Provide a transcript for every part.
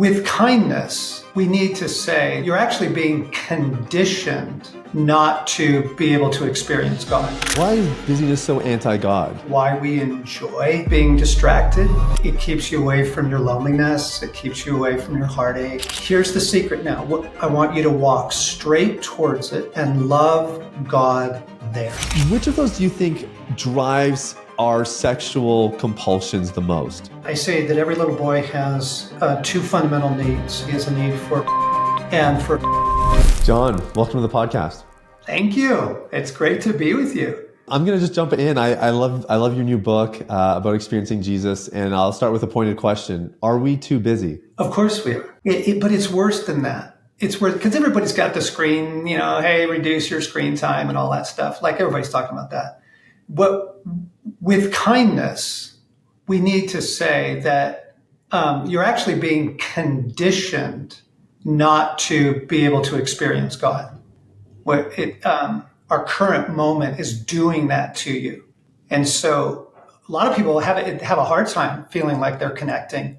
With kindness, we need to say you're actually being conditioned not to be able to experience God. Why is busyness so anti-God? Why we enjoy being distracted. It keeps you away from your loneliness. It keeps you away from your heartache. Here's the secret now. I want you to walk straight towards it and love God there. Which of those do you think drives our sexual compulsions the most? I say that every little boy has two fundamental needs. He has a need for and for. John, welcome to the podcast. Thank you. It's great to be with you. I'm going to just jump in. I love your new book about experiencing Jesus, and I'll start with a pointed question. Are we too busy? Of course we are. But it's worse than that. It's worse because everybody's got the screen, hey, reduce your screen time and all that stuff. Like everybody's talking about that. But with kindness, we need to say that you're actually being conditioned not to be able to experience God. Where our current moment is doing that to you. And so a lot of people have a hard time feeling like they're connecting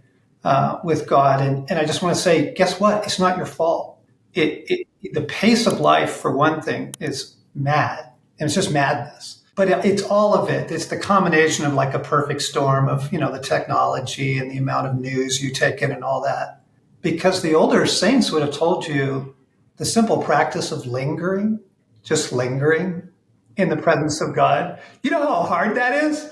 with God. And I just want to say, guess what? It's not your fault. The pace of life, for one thing, is mad. And it's just madness. But it's all of it. It's the combination of like a perfect storm of, the technology and the amount of news you take in and all that. Because the older saints would have told you the simple practice of lingering, just lingering in the presence of God. You know how hard that is?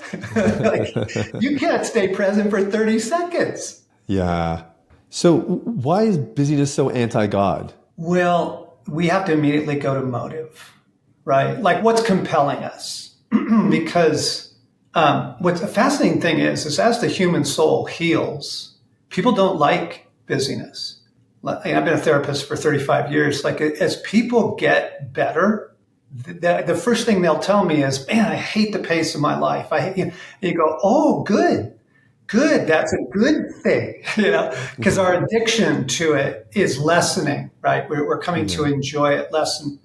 Like, you can't stay present for 30 seconds. Yeah. So why is busyness so anti-God? Well, we have to immediately go to motive, right? Like what's compelling us? Because what's a fascinating thing is as the human soul heals, people don't like busyness. I've been a therapist for 35 years. Like as people get better, the first thing they'll tell me is, man, I hate the pace of my life. You go, oh, good. That's a good thing, because our addiction to it is lessening, right? We're coming to enjoy it lessen.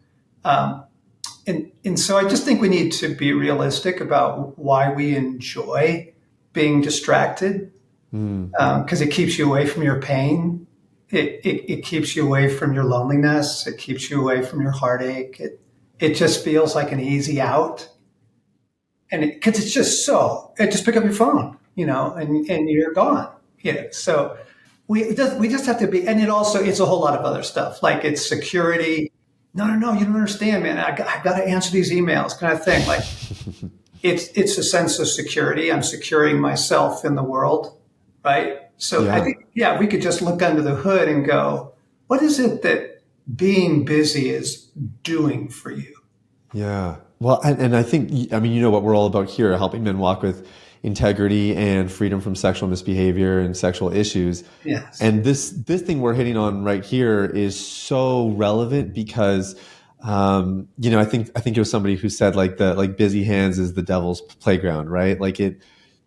And so I just think we need to be realistic about why we enjoy being distracted, because it keeps you away from your pain. It keeps you away from your loneliness. It keeps you away from your heartache. It just feels like an easy out. And because it's just just pick up your phone, and you're gone. So we just have to be, and it's a whole lot of other stuff. Like it's security. No, you don't understand, man. I've got to answer these emails kind of thing. Like it's a sense of security. I'm securing myself in the world, right? So I think, we could just look under the hood and go, what is it that being busy is doing for you? Yeah. Well, and I think, what we're all about here, helping men walk with integrity and freedom from sexual misbehavior and sexual issues. Yes. And this thing we're hitting on right here is so relevant because, I think it was somebody who said busy hands is the devil's playground, right?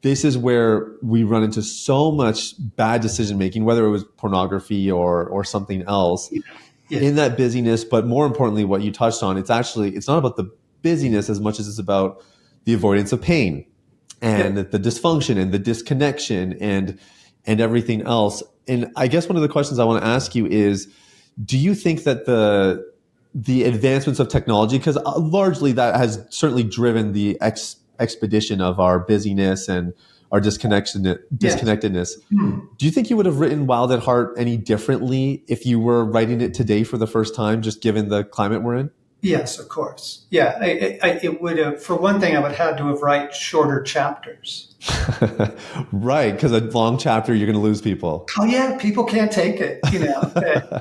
This is where we run into so much bad decision making, whether it was pornography or something else in that busyness. But more importantly, what you touched on, it's not about the busyness as much as it's about the avoidance of pain and the dysfunction and the disconnection and everything else. And I guess one of the questions I want to ask you is, do you think that the advancements of technology, because largely that has certainly driven the expedition of our busyness and our disconnectedness. Do you think you would have written Wild at Heart any differently if you were writing it today for the first time, just given the climate we're in? Yes, of course. Yeah, it would have. For one thing, I would have to have write shorter chapters. Right, because a long chapter, you're going to lose people. Oh yeah, people can't take it.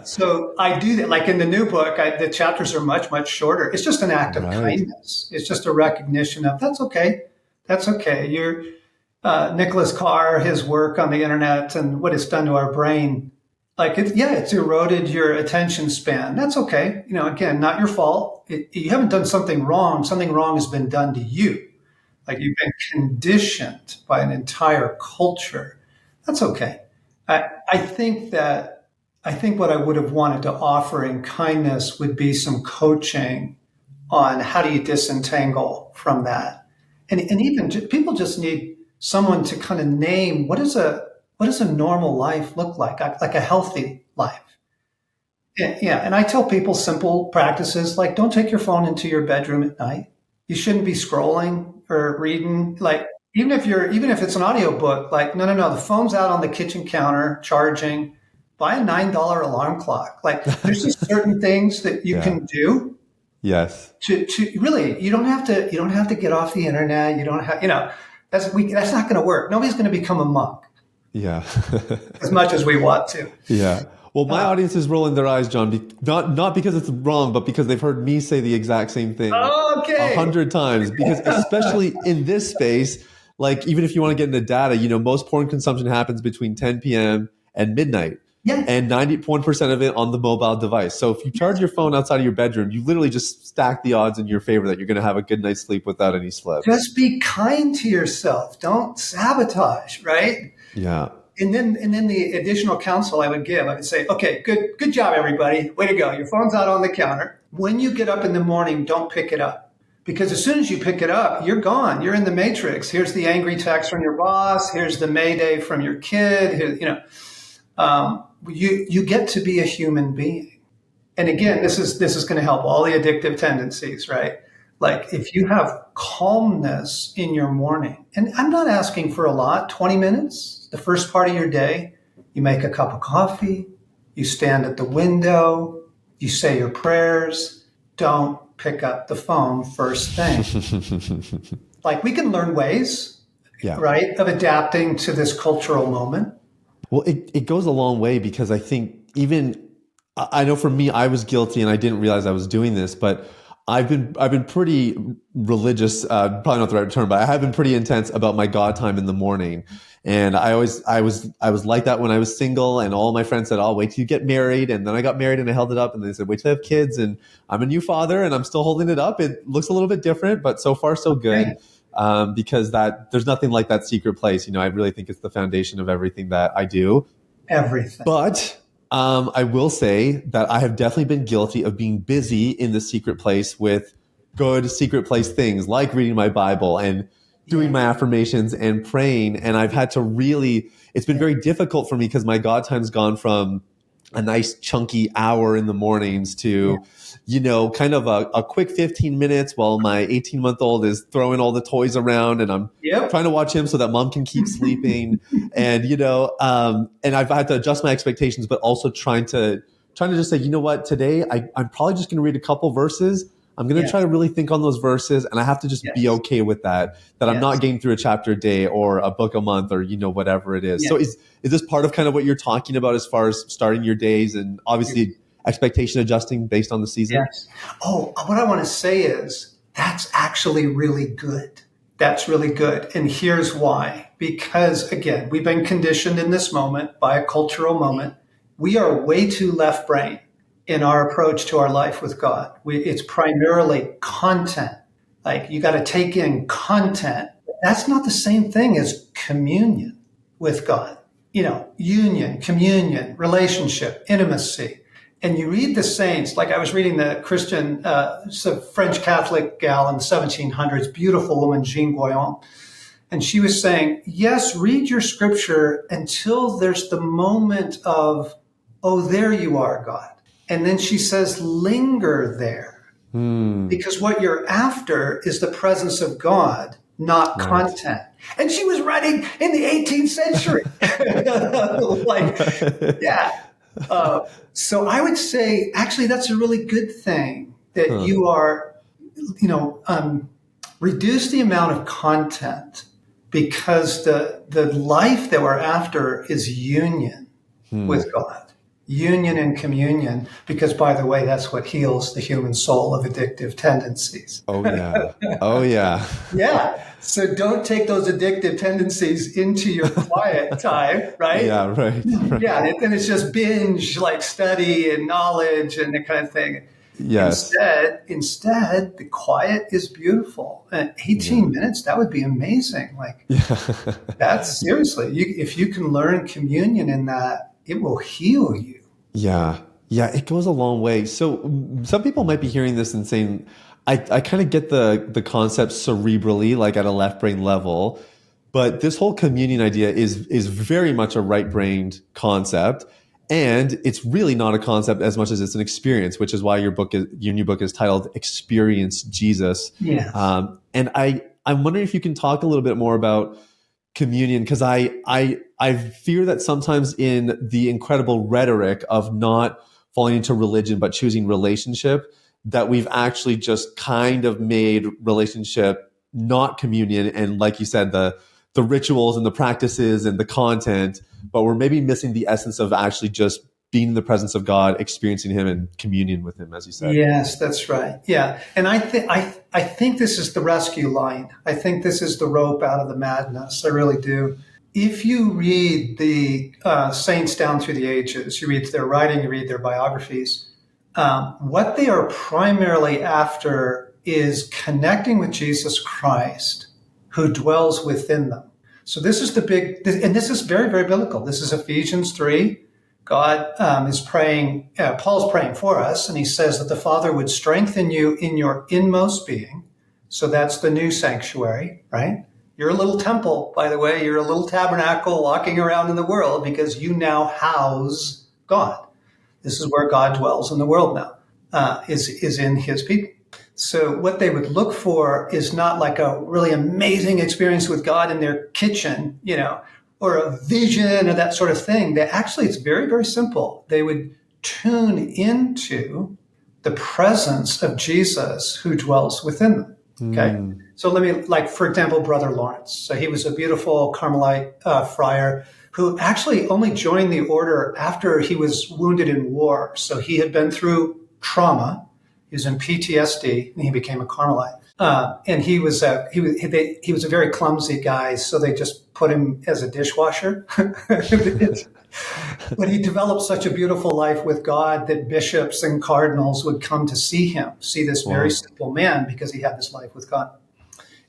So I do that. Like in the new book, the chapters are much, much shorter. It's just an act of kindness. It's just a recognition of that's okay. That's okay. You're Nicholas Carr, his work on the internet and what it's done to our brain. It's eroded your attention span. That's okay. Again, not your fault. You haven't done something wrong. Something wrong has been done to you. Like you've been conditioned by an entire culture. That's okay. I think what I would have wanted to offer in kindness would be some coaching on how do you disentangle from that. And even people just need someone to kind of name what is a what does a normal life look like a healthy life? Yeah, and I tell people simple practices like don't take your phone into your bedroom at night. You shouldn't be scrolling or reading. Like even if it's an audiobook, like no, the phone's out on the kitchen counter charging. Buy a $9 alarm clock. Like there's just certain things that you Yeah. can do Yes. to really you don't have to get off the internet. You don't have that's not going to work. Nobody's going to become a monk Yeah. as much as we want to. Yeah. Well, my audience is rolling their eyes, John, not because it's wrong, but because they've heard me say the exact same thing a Okay. hundred times. Because especially in this space, like even if you want to get into data, most porn consumption happens between 10 p.m. and midnight, Yes. and 91% of it on the mobile device. So if you charge your phone outside of your bedroom, you literally just stack the odds in your favor that you're going to have a good night's sleep without any slips. Just be kind to yourself. Don't sabotage, right? Yeah. And then the additional counsel I would give, I would say, okay, good job, everybody. Way to go. Your phone's out on the counter. When you get up in the morning, don't pick it up. Because as soon as you pick it up, you're gone. You're in the matrix. Here's the angry text from your boss. Here's the mayday from your kid. You get to be a human being. And again, this is going to help all the addictive tendencies, right? Like if you have calmness in your morning, and I'm not asking for a lot, 20 minutes, the first part of your day, you make a cup of coffee, you stand at the window, you say your prayers, don't pick up the phone first thing. Like we can learn ways, Yeah. right, of adapting to this cultural moment. Well, it goes a long way because I think I know for me, I was guilty and I didn't realize I was doing this, but I've been pretty religious, probably not the right term, but I have been pretty intense about my God time in the morning. And I was like that when I was single, and all my friends said, "I'll wait till you get married." And then I got married and I held it up, and they said, "Wait till I have kids." And I'm a new father and I'm still holding it up. It looks a little bit different, but so far so good. Because there's nothing like that secret place. I really think it's the foundation of everything that I do. Everything. But I will say that I have definitely been guilty of being busy in the secret place with good secret place things like reading my Bible and doing my affirmations and praying. And I've had to it's been very difficult for me because my God time's gone from a nice chunky hour in the mornings to, kind of a quick 15 minutes while my 18-month-old is throwing all the toys around and I'm trying to watch him so that mom can keep sleeping. And, and I've had to adjust my expectations, but also trying to just say, you know what, today I'm probably just going to read a couple verses. I'm going to try to really think on those verses, and I have to just be okay with that I'm not getting through a chapter a day or a book a month or, whatever it is. So is this part of kind of what you're talking about as far as starting your days and obviously expectation adjusting based on the season? Yes. Oh, what I want to say is that's actually really good. That's really good. And here's why. Because again, we've been conditioned in this moment by a cultural moment. We are way too left brain in our approach to our life with God. It's primarily content. Like you got to take in content. That's not the same thing as communion with God. Union, communion, relationship, intimacy. And you read the saints, like I was reading the Christian, French Catholic gal in the 1700s, beautiful woman, Jean Goyon. And she was saying, yes, read your scripture until there's the moment of, oh, there you are, God. And then she says, linger there. Because what you're after is the presence of God, not content. And she was writing in the 18th century. So I would say, actually, that's a really good thing that you are, reduce the amount of content because the life that we're after is union with God. Union and communion, because by the way, that's what heals the human soul of addictive tendencies. Oh, yeah. Oh, yeah. Yeah. So don't take those addictive tendencies into your quiet time, right? Yeah, right. Yeah. And it's just binge, like study and knowledge and that kind of thing. Yes. Instead, the quiet is beautiful. 18 minutes, that would be amazing. That's seriously, if you can learn communion in that, it will heal you. Yeah. Yeah, it goes a long way. So some people might be hearing this and saying, I kind of get the concept cerebrally, like at a left brain level, But this whole communion idea is very much a right-brained concept. And it's really not a concept as much as it's an experience, which is why your new book is titled Experience Jesus. Yes. And I'm wondering if you can talk a little bit more about communion, because I fear that sometimes in the incredible rhetoric of not falling into religion but choosing relationship, that we've actually just kind of made relationship not communion, and like you said, the rituals and the practices and the content, but we're maybe missing the essence of actually just being in the presence of God, experiencing Him, and communion with Him, as you said. Yes, that's right. Yeah, and I think this is the rescue line. I think this is the rope out of the madness. I really do. If you read the saints down through the ages, you read their writing, you read their biographies, what they are primarily after is connecting with Jesus Christ, who dwells within them. So this is and this is very, very biblical. This is Ephesians 3. God is praying, Paul's praying for us, and he says that the Father would strengthen you in your inmost being. So that's the new sanctuary, right? You're a little temple, by the way. You're a little tabernacle walking around in the world because you now house God. This is where God dwells in the world now, is in His people. So what they would look for is not like a really amazing experience with God in their kitchen, or a vision or that sort of thing. It's very, very simple. They would tune into the presence of Jesus who dwells within them. Okay. So for example, Brother Lawrence. So he was a beautiful Carmelite friar who actually only joined the order after he was wounded in war. So he had been through trauma. He was in PTSD, and he became a Carmelite. And he was a very clumsy guy, so they just put him as a dishwasher. But he developed such a beautiful life with God that bishops and cardinals would come to see this very simple man, because he had this life with God.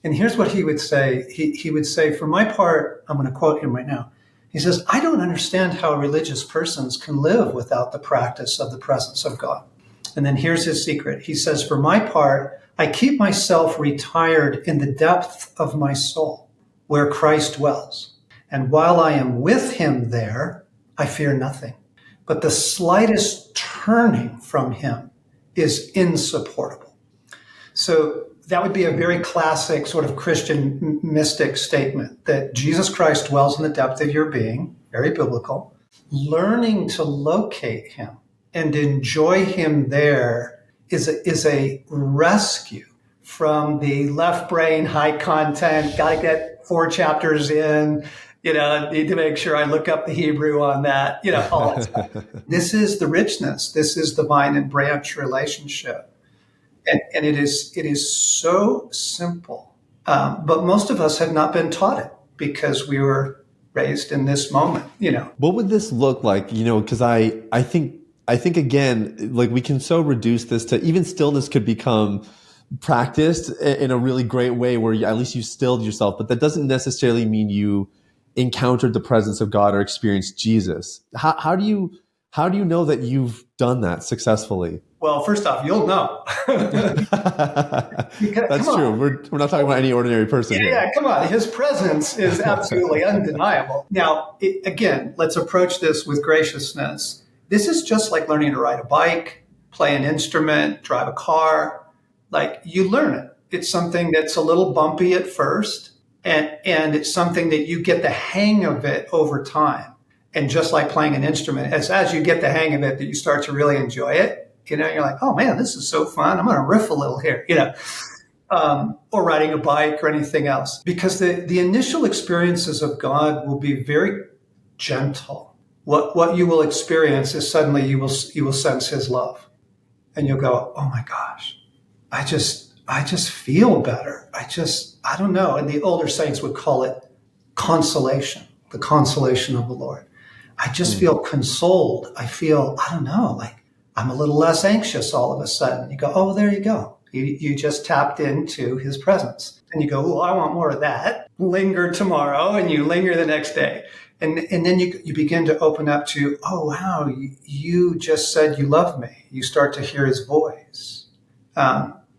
And here's what he would say. He would say, for my part, I'm going to quote him right now. He says, I don't understand how religious persons can live without the practice of the presence of God. And then here's his secret. He says, for my part, I keep myself retired in the depth of my soul, where Christ dwells. And while I am with Him there, I fear nothing. But the slightest turning from Him is insupportable. So that would be a very classic sort of Christian mystic statement, that Jesus Christ dwells in the depth of your being, very biblical. Learning to locate Him and enjoy Him there is a rescue from the left brain, high content, got to get 4 chapters in, need to make sure I look up the Hebrew on that, all that stuff. This is the richness. This is the vine and branch relationship. And it is so simple. But most of us have not been taught it because we were raised in this moment, What would this look like? Because I think again, like we can so reduce this to even stillness could become practiced in a really great way where at least you stilled yourself, but that doesn't necessarily mean you encountered the presence of God or experienced Jesus. How do you know that you've done that successfully? Well, first off, you'll know. That's true. We're not talking about any ordinary person here. Yeah, come on. His presence is absolutely undeniable. Now, again, let's approach this with graciousness. This is just like learning to ride a bike, play an instrument, drive a car. Like, you learn it. It's something that's a little bumpy at first, and it's something that you get the hang of it over time. And just like playing an instrument, as you get the hang of it, that you start to really enjoy it. You're like, oh man, this is so fun. I'm going to riff a little here, or riding a bike or anything else. Because the initial experiences of God will be very gentle. What you will experience is suddenly you will sense His love, and you'll go, oh my gosh, I just feel better. I don't know. And the older saints would call it consolation, the consolation of the Lord. I just feel consoled. I feel, I don't know, like I'm a little less anxious all of a sudden. You go, oh, there you go. You just tapped into His presence. And you go, oh, I want more of that. Linger tomorrow, and you linger the next day. And then you begin to open up to, oh, wow, you just said you love me. You start to hear His voice.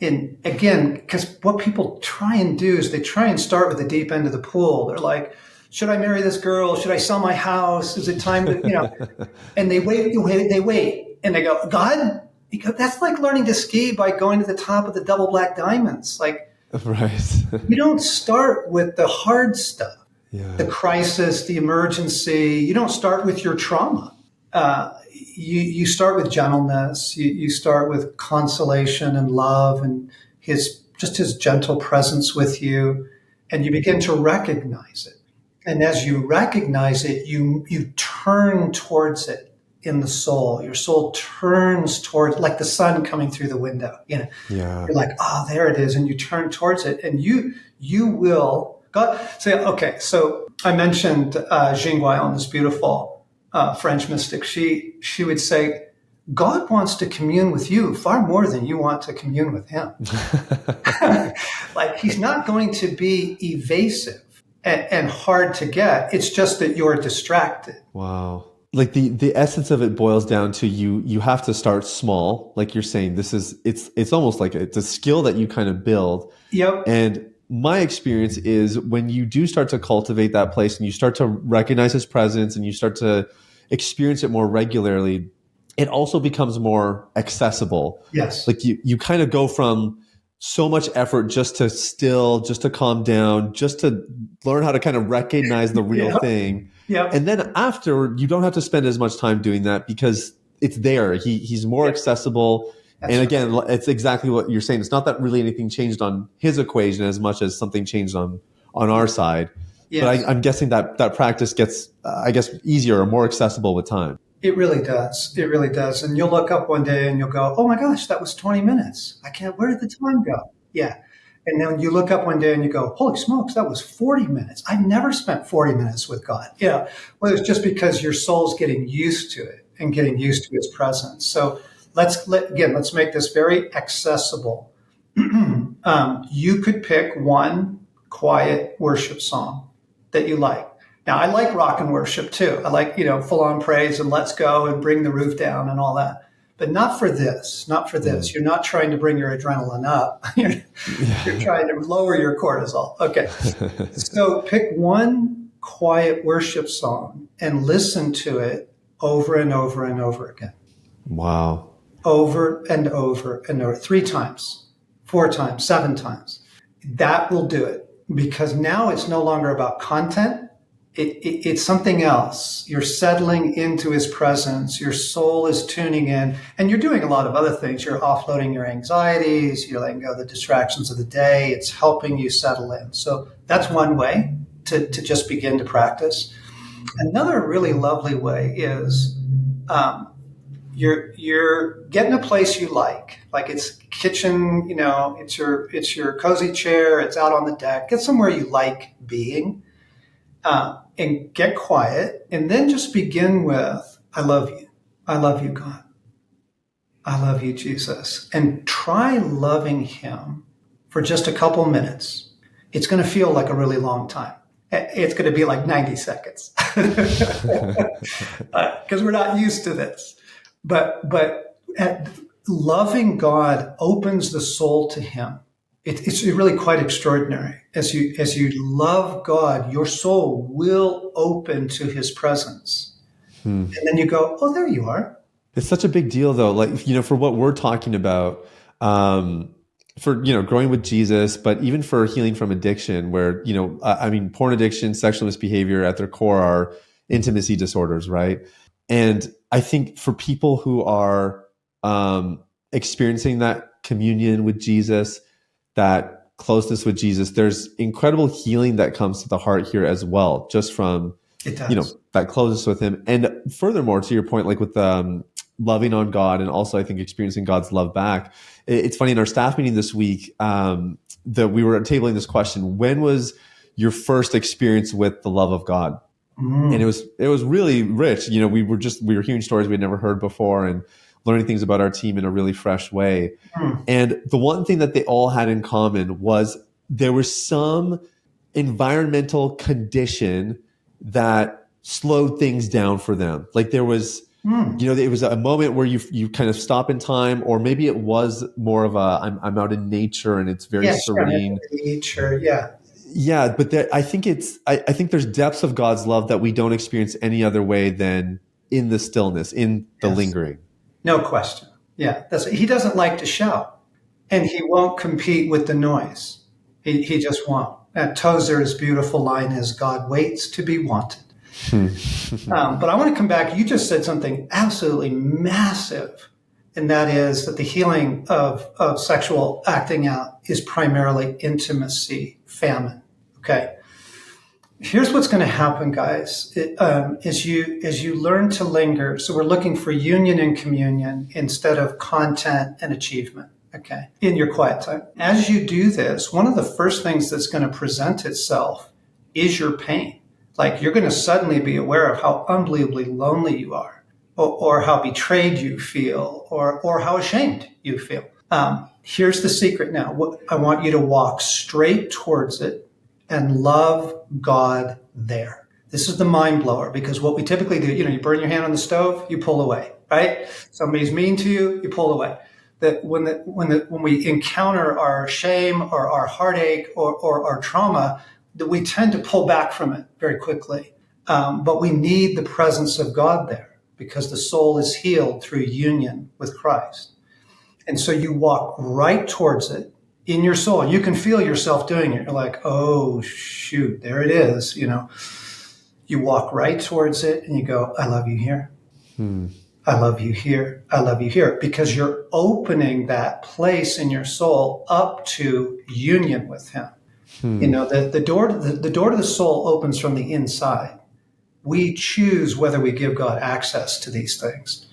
And again, because what people try and do is they try and start with the deep end of the pool. They're like, should I marry this girl? Should I sell my house? Is it time to, and they wait, and they go, God, because that's like learning to ski by going to the top of the double black diamonds. Like, Right. you don't start with the hard stuff, Yeah. the crisis, the emergency. You don't start with your trauma. You start with gentleness. You start with consolation and love and his gentle presence with you, and you begin to recognize it. And as you recognize it, you turn towards it in the soul. Your soul turns towards, like the sun coming through the window. Yeah. You're like, oh, there it is, and you turn towards it, and you will. God say, okay. So I mentioned Jean Guyon, this beautiful French mystic. She would say, God wants to commune with you far more than you want to commune with him. Like, he's not going to be evasive and hard to get. It's just that you're distracted. Wow. Like the essence of it boils down to you have to start small. Like you're saying, it's almost like it's a skill that you kind of build. Yep. And my experience is when you do start to cultivate that place and you start to recognize his presence and you start to experience it more regularly, it also becomes more accessible. Yes. Like you kind of go from so much effort just to calm down, just to learn how to kind of recognize the real thing. Yeah. And then after, you don't have to spend as much time doing that because it's there. He's more accessible. That's and again, right. It's exactly what you're saying. It's not that really anything changed on his equation as much as something changed on our side. Yes. But I'm guessing that practice gets, I guess, easier or more accessible with time. It really does. It really does. And you'll look up one day and you'll go, oh my gosh, that was 20 minutes. Where did the time go? Yeah. And then you look up one day and you go, holy smokes, that was 40 minutes. I've never spent 40 minutes with God. Yeah. Well, it's just because your soul's getting used to it and getting used to his presence. So let's make this very accessible. You could pick one quiet worship song that you like. Now, I like rock and worship too. I like, full on praise and let's go and bring the roof down and all that. But not for this. You're not trying to bring your adrenaline up. You're trying to lower your cortisol. Okay. So pick one quiet worship song and listen to it over and over and over again. Wow. Over and over and over. 3 times, 4 times, 7 times. That will do it, because now it's no longer about content. It's something else. You're settling into his presence. Your soul is tuning in, and you're doing a lot of other things. You're offloading your anxieties. You're letting go of the distractions of the day. It's helping you settle in. So that's one way to just begin to practice. Another really lovely way is you're getting a place you like it's kitchen, it's your cozy chair. It's out on the deck. Get somewhere you like being. And get quiet, and then just begin with, I love you. I love you, God. I love you, Jesus. And try loving him for just a couple minutes. It's going to feel like a really long time. It's going to be like 90 seconds because we're not used to this. But loving God opens the soul to him. It's really quite extraordinary. As you love God, your soul will open to his presence. And then you go, oh, there you are. It's such a big deal, though. Like, for what we're talking about, for, growing with Jesus, but even for healing from addiction, where, porn addiction, sexual misbehavior at their core are intimacy disorders, right? And I think for people who are experiencing that communion with Jesus, that closeness with Jesus, there's incredible healing that comes to the heart here as well, just from, that closeness with him. And furthermore, to your point, like with loving on God and also I think experiencing God's love back. It's funny, in our staff meeting this week, that we were tabling this question: when was your first experience with the love of God? And it was really rich. We were hearing stories we had never heard before and learning things about our team in a really fresh way. And the one thing that they all had in common was there was some environmental condition that slowed things down for them. Like there was Mm. You know, it was a moment where you kind of stop in time, or maybe it was more of a I'm out in nature and it's very Yeah, sure. serene. Nature. Yeah. Yeah, but I think I think there's depths of God's love that we don't experience any other way than in the stillness, in the Yes. lingering. No question. Yeah. He doesn't like to shout, and he won't compete with the noise. He just won't. Tozer's beautiful line is, God waits to be wanted. But I want to come back. You just said something absolutely massive, and that is that the healing of sexual acting out is primarily intimacy, famine. Okay. Here's what's going to happen, guys. As you learn to linger, so we're looking for union and communion instead of content and achievement. Okay, in your quiet time. As you do this, one of the first things that's going to present itself is your pain. Like you're going to suddenly be aware of how unbelievably lonely you are, or how betrayed you feel, or how ashamed you feel. Here's the secret now. I want you to walk straight towards it and love God there. This is the mind blower, because what we typically do, you burn your hand on the stove, you pull away, right? Somebody's mean to you, you pull away. That when we encounter our shame or our heartache or our trauma, that we tend to pull back from it very quickly. But we need the presence of God there, because the soul is healed through union with Christ. And so you walk right towards it in your soul. You can feel yourself doing it. You're like, oh, shoot, there it is. You walk right towards it and you go, I love you here. I love you here. I love you here. Because you're opening that place in your soul up to union with him. The door to the soul opens from the inside. We choose whether we give God access to these things.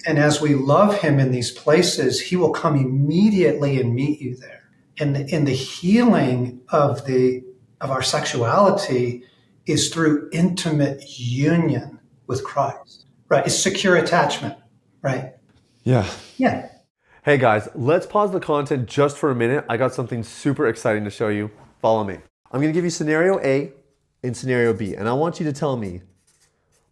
And as we love him in these places, he will come immediately and meet you there. And the healing of our sexuality is through intimate union with Christ. Right? It's secure attachment, right? Yeah. Yeah. Hey guys, let's pause the content just for a minute. I got something super exciting to show you. Follow me. I'm going to give you scenario A and scenario B, and I want you to tell me,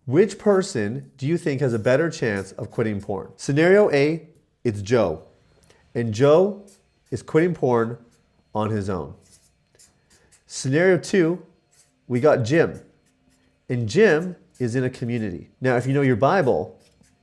which person do you think has a better chance of quitting porn? Scenario A, it's Joe. And Joe is quitting porn on his own. Scenario 2, we got Jim. And Jim is in a community. Now, if you know your Bible,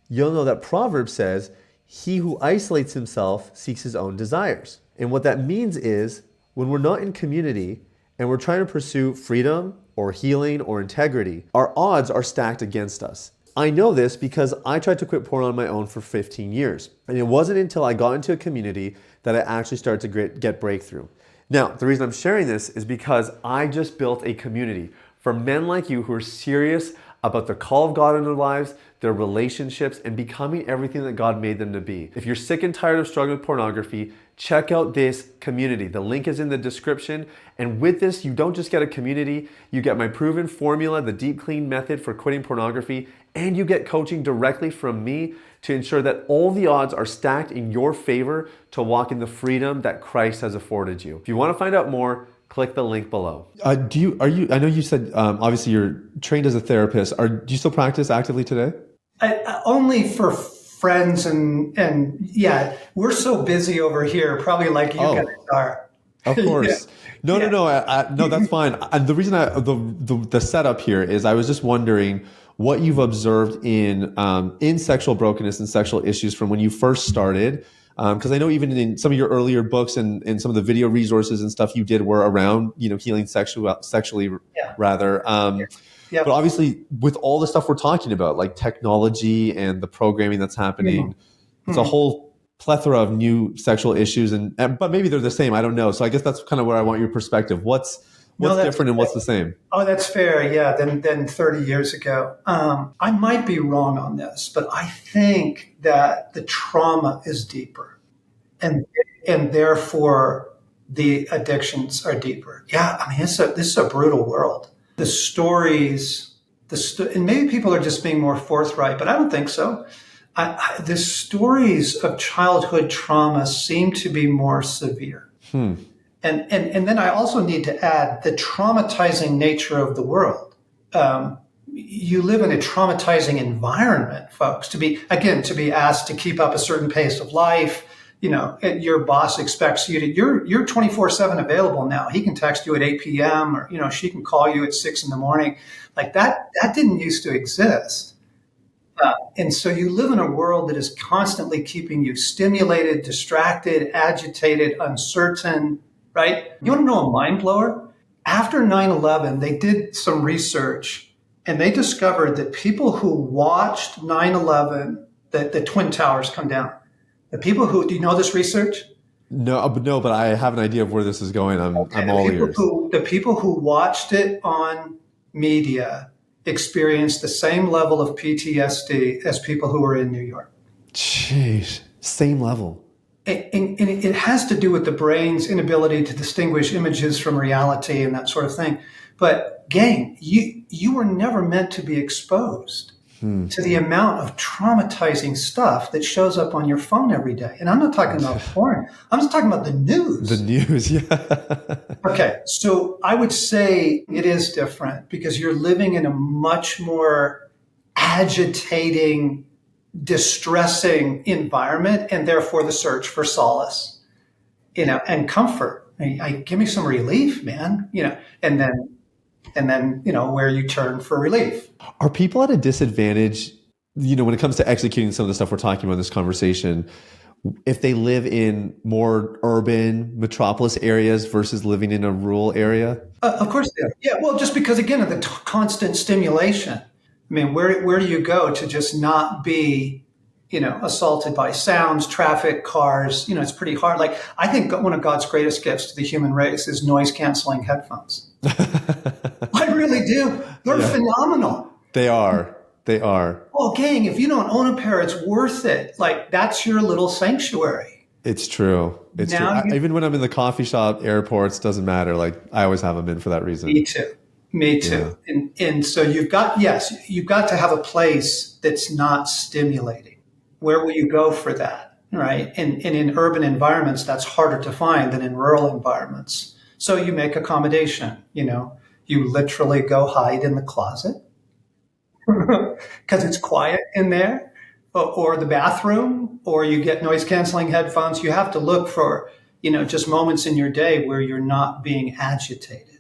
you'll know that Proverbs says, he who isolates himself seeks his own desires. And what that means is, when we're not in community and we're trying to pursue freedom or healing or integrity, our odds are stacked against us. I know this because I tried to quit porn on my own for 15 years. And it wasn't until I got into a community that I actually started to get breakthrough. Now, the reason I'm sharing this is because I just built a community for men like you who are serious about the call of God in their lives, their relationships, and becoming everything that God made them to be. If you're sick and tired of struggling with pornography, check out this community. The link is in the description. And with this, you don't just get a community, you get my proven formula, the deep clean method for quitting pornography, and you get coaching directly from me to ensure that all the odds are stacked in your favor to walk in the freedom that Christ has afforded you. If you want to find out more, click the link below. I know you said, obviously you're trained as a therapist. Do you still practice actively today? Only for friends and yeah, we're so busy over here, probably like you guys are. Of course. No, no, that's fine. And the reason the setup here is I was just wondering what you've observed in sexual brokenness and sexual issues from when you first started. Because I know even in some of your earlier books and some of the video resources and stuff you did were around, healing sexually rather. But obviously with all the stuff we're talking about, like technology and the programming that's happening, it's a whole plethora of new sexual issues but maybe they're the same. I don't know. So I guess that's kind of where I want your perspective. What's different and what's the same? Oh, that's fair. Yeah. Than 30 years ago. I might be wrong on this, but I think that the trauma is deeper and therefore the addictions are deeper. Yeah. I mean, this is a brutal world. The stories, and maybe people are just being more forthright, but I don't think so. The stories of childhood trauma seem to be more severe. And then I also need to add the traumatizing nature of the world. you live in a traumatizing environment, folks, to be asked to keep up a certain pace of life. Your boss expects you to, you're 24/7 available now. He can text you at 8 p.m. or, she can call you at 6 in the morning. Like that didn't used to exist. And so you live in a world that is constantly keeping you stimulated, distracted, agitated, uncertain, right? You want to know a mind blower? After 9/11, they did some research and they discovered that people who watched 9/11, the Twin Towers come down, do you know this research? No, but I have an idea of where this is going. I'm all ears. The people who watched it on media experienced the same level of PTSD as people who were in New York. Jeez, same level. And it has to do with the brain's inability to distinguish images from reality and that sort of thing. But gang, you were never meant to be exposed to the amount of traumatizing stuff that shows up on your phone every day. And I'm not talking about porn. I'm just talking about the news. The news, yeah. Okay, so I would say it is different because you're living in a much more agitating, distressing environment, and therefore the search for solace, and comfort. Give me some relief, man, and then where you turn for relief. Are people at a disadvantage, when it comes to executing some of the stuff we're talking about in this conversation, if they live in more urban metropolis areas versus living in a rural area? Of course they are. Yeah, well, just because, again, of the constant stimulation. I mean, where do you go to just not be, assaulted by sounds, traffic, cars? It's pretty hard. Like, I think one of God's greatest gifts to the human race is noise-canceling headphones. I really do. They're phenomenal. They are. Oh, gang, if you don't own a pair, it's worth it. Like, that's your little sanctuary. It's true. It's true. Even when I'm in the coffee shop, airports, doesn't matter. Like, I always have them in for that reason. Me too. Yeah. And so you've got to have a place that's not stimulating. Where will you go for that? Right. And in urban environments, that's harder to find than in rural environments. So you make accommodation, you literally go hide in the closet because it's quiet in there, or the bathroom, or you get noise canceling headphones. You have to look for, just moments in your day where you're not being agitated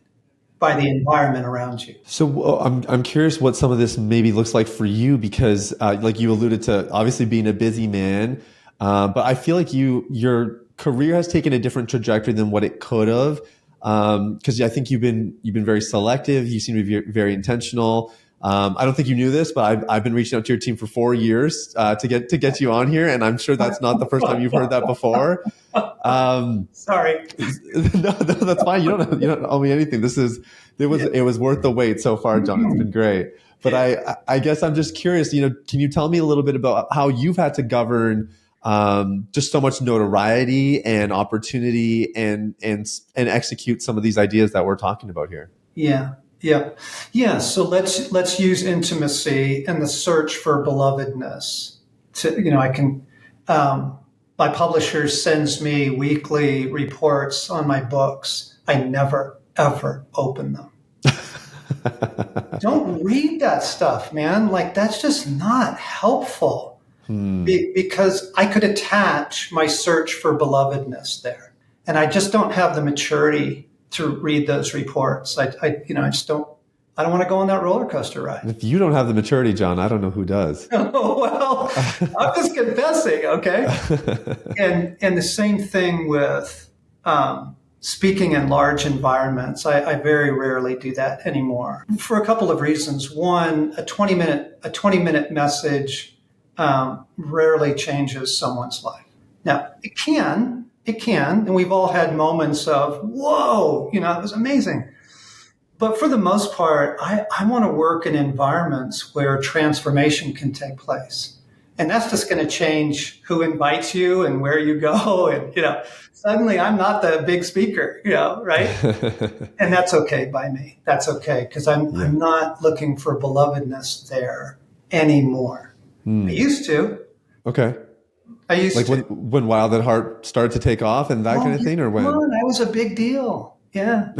by the environment around you. So I'm curious what some of this maybe looks like for you, because like you alluded to, obviously being a busy man, but I feel like your career has taken a different trajectory than what it could have, because I think you've been very selective. You seem to be very intentional. I don't think you knew this, but I've been reaching out to your team for 4 years to get you on here, and I'm sure that's not the first time you've heard that before. Sorry. No, that's fine. You don't owe me anything. It was worth the wait so far, John. It's been great. But I guess I'm just curious. Can you tell me a little bit about how you've had to govern just so much notoriety and opportunity and execute some of these ideas that we're talking about here? Yeah. So let's use intimacy and the search for belovedness. My publisher sends me weekly reports on my books. I never ever open them. Don't read that stuff, man. Like, that's just not helpful. Because I could attach my search for belovedness there, and I just don't have the maturity to read those reports. I don't want to go on that roller coaster ride. If you don't have the maturity, John, I don't know who does. Oh, well, I'm just confessing, okay? And the same thing with speaking in large environments. I very rarely do that anymore for a couple of reasons. One, a 20-minute message rarely changes someone's life. Now, it can, and we've all had moments of, whoa, it was amazing. But for the most part, I want to work in environments where transformation can take place. And that's just going to change who invites you and where you go. And, suddenly I'm not the big speaker, right? And that's okay by me. That's okay, because I'm not looking for belovedness there anymore. I used to. Okay. I used to. When Wild at Heart started to take off and that kind of thing, or when? I was a big deal. Yeah.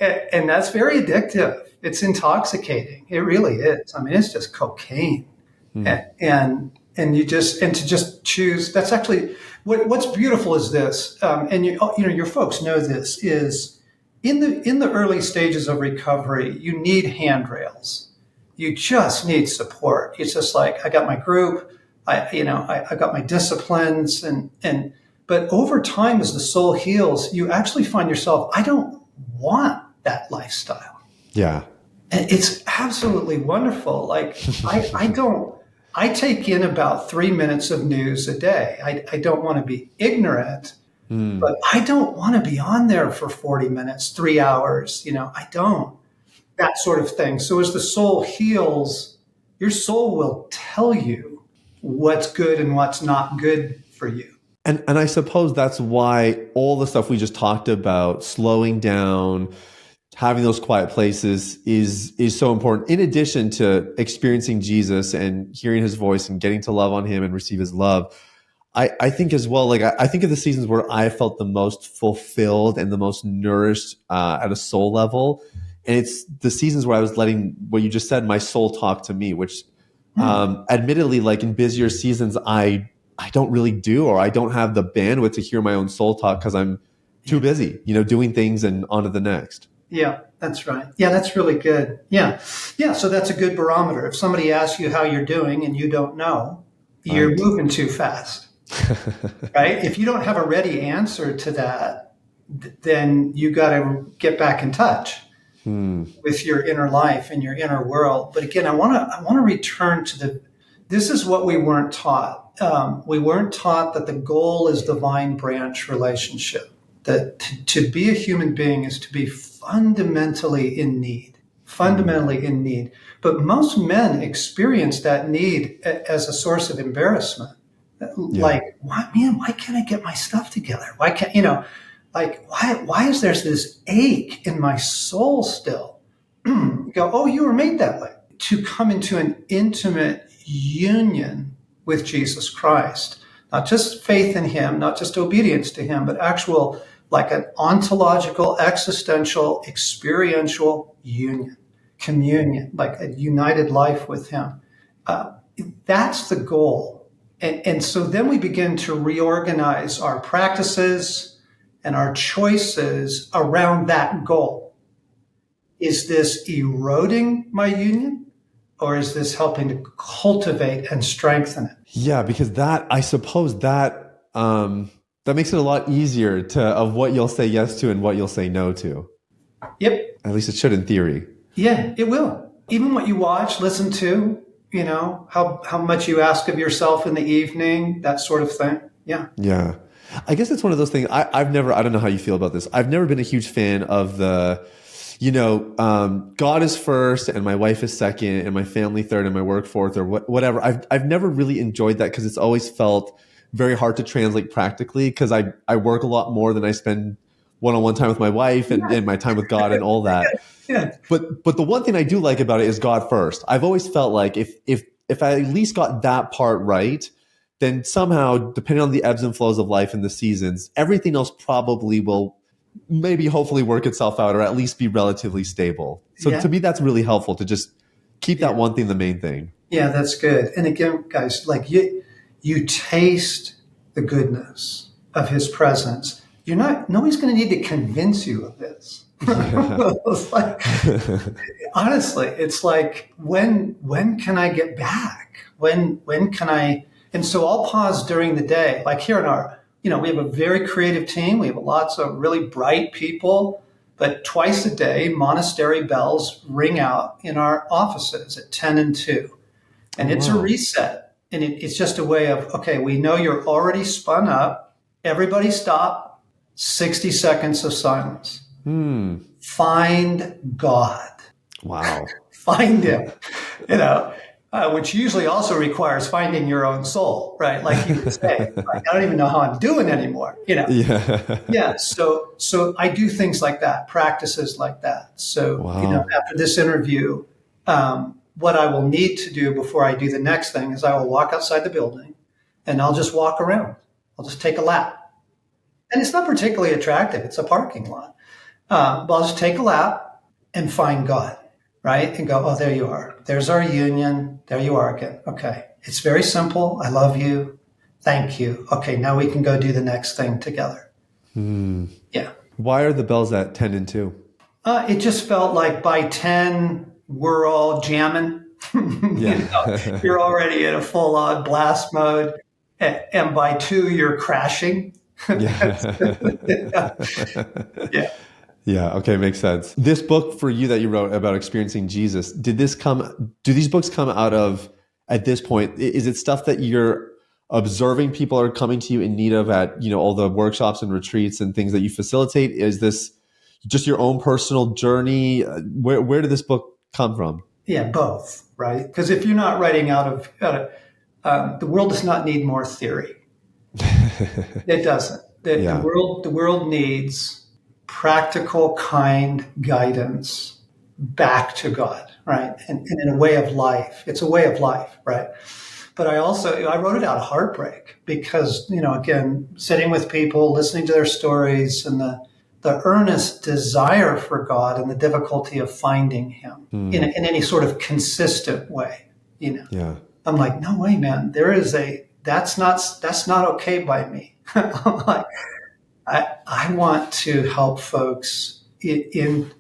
And that's very addictive. It's intoxicating. It really is. I mean, it's just cocaine. And you just, and to just choose, that's actually, what's beautiful is this, and your folks know this, is in the early stages of recovery, you need handrails. You just need support. It's just like, I got my group, I got my disciplines, but over time, as the soul heals, you actually find yourself, I don't want that lifestyle. Yeah. And it's absolutely wonderful. Like, I take in about 3 minutes of news a day. I don't want to be ignorant, but I don't want to be on there for 40 minutes, 3 hours. I don't. That sort of thing. So as the soul heals, your soul will tell you what's good and what's not good for you. And I suppose that's why all the stuff we just talked about, slowing down, having those quiet places is so important. In addition to experiencing Jesus and hearing his voice and getting to love on him and receive his love, I think as well, like I think of the seasons where I felt the most fulfilled and the most nourished at a soul level. And it's the seasons where I was letting what you just said, my soul talk to me, which admittedly, like in busier seasons, I don't really do, or I don't have the bandwidth to hear my own soul talk because I'm too busy, doing things and on to the next. Yeah, that's right. Yeah, that's really good. Yeah. Yeah. So that's a good barometer. If somebody asks you how you're doing and you don't know, you're moving too fast. Right? If you don't have a ready answer to that, then you got to get back in touch with your inner life and your inner world. But again, I want to return to this is what we weren't taught. We weren't taught that the goal is the vine branch relationship. That to be a human being is to be fundamentally in need. But most men experience that need as a source of embarrassment. Like, why can't I get my stuff together? Why can't, why is there this ache in my soul still? You go, oh, you were made that way. To come into an intimate union with Jesus Christ, not just faith in him, not just obedience to him, but actual, like an ontological, existential, experiential union, communion, like a united life with him. That's the goal. And so then we begin to reorganize our practices and our choices around that goal. Is this eroding my union, or is this helping to cultivate and strengthen it? Yeah, because I suppose that makes it a lot easier of what you'll say yes to and what you'll say no to. Yep. At least it should in theory. Yeah, it will. Even what you watch, listen to, how much you ask of yourself in the evening, that sort of thing. Yeah. Yeah. I guess it's one of those things. I don't know how you feel about this. I've never been a huge fan of the, God is first and my wife is second and my family third and my work fourth or whatever. I've never really enjoyed that because it's always felt very hard to translate practically because I work a lot more than I spend one-on-one time with my wife and my time with God and all that. Yeah. But the one thing I do like about it is God first. I've always felt like if I at least got that part right, then somehow, depending on the ebbs and flows of life and the seasons, everything else probably will maybe hopefully work itself out or at least be relatively stable. So to me, that's really helpful to just keep that one thing the main thing. Yeah, that's good. And again, guys, like you taste the goodness of his presence. Nobody's going to need to convince you of this. It's like, honestly, it's like, when can I get back? When can I? And so I'll pause during the day, like here in our, we have a very creative team. We have lots of really bright people, but twice a day, monastery bells ring out in our offices at 10 and 2. And it's a reset. And it's just a way of, okay, we know you're already spun up. Everybody stop. 60 seconds of silence. Find God. Wow. Find him, which usually also requires finding your own soul, right? Like you would say, like, I don't even know how I'm doing anymore, Yeah. Yeah. So I do things like that, practices like that. So, after this interview, what I will need to do before I do the next thing is I will walk outside the building and I'll just walk around. I'll just take a lap. And it's not particularly attractive. It's a parking lot. Well, I'll just take a lap and find God, right? And go, oh, there you are. There's our union. There you are again. Okay. It's very simple. I love you. Thank you. Okay. Now we can go do the next thing together. Yeah. Why are the bells at 10 and 2? It just felt like by 10, we're all jamming. You're already in a full on blast mode. And by 2, you're crashing. Yeah. Yeah. Yeah. Okay. Makes sense. This book for you that you wrote about experiencing Jesus, do these books come out of, at this point, is it stuff that you're observing people are coming to you in need of at, all the workshops and retreats and things that you facilitate? Is this just your own personal journey? Where did this book come from? Yeah, both, right? Because if you're not writing the world does not need more theory. It doesn't. The world needs practical, kind guidance back to God, right? And in a way of life. It's a way of life, right? But I wrote it out of heartbreak because, again, sitting with people, listening to their stories and the earnest desire for God and the difficulty of finding him in any sort of consistent way, Yeah. I'm like, no way, man, that's not okay by me. I'm like, I want to help folks you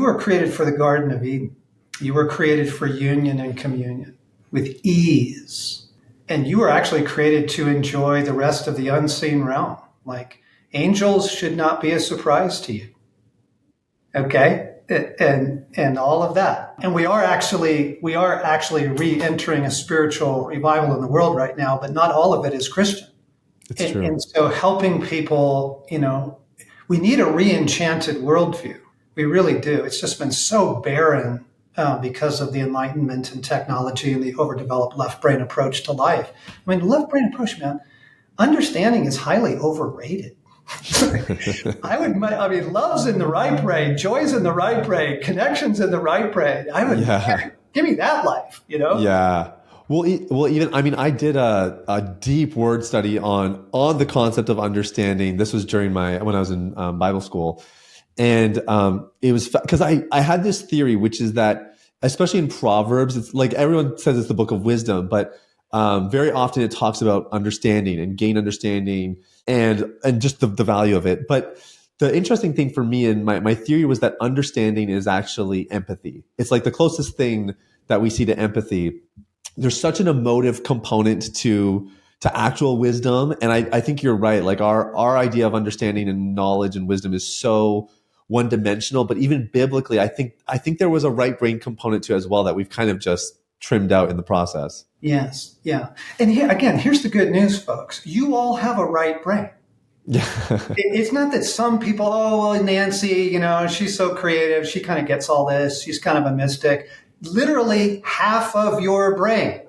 were created for the Garden of Eden. You were created for union and communion with ease. And you were actually created to enjoy the rest of the unseen realm. Like angels should not be a surprise to you. Okay? And all of that. And we are actually re-entering a spiritual revival in the world right now, but not all of it is Christian. It's true. And so helping people, we need a re-enchanted worldview. We really do. It's just been so barren because of the Enlightenment and technology and the overdeveloped left brain approach to life. I mean, the left brain approach, man, understanding is highly overrated. Love's in the right brain, joy's in the right brain, connection's in the right brain. Give me that life, Yeah. Well, even I did a deep word study on the concept of understanding. This was when I was in Bible school, and it was because I had this theory, which is that especially in Proverbs, it's like everyone says it's the book of wisdom, but very often it talks about understanding and gain understanding and just the value of it. But the interesting thing for me and my theory was that understanding is actually empathy. It's like the closest thing that we see to empathy. There's such an emotive component to actual wisdom. And I think you're right. Like our idea of understanding and knowledge and wisdom is so one dimensional, but even biblically, I think there was a right brain component to it as well that we've kind of just trimmed out in the process. Yes. Yeah. And here's the good news, folks. You all have a right brain. Yeah. It's not that some people, Nancy, she's so creative. She kind of gets all this. She's kind of a mystic. Literally half of your brain.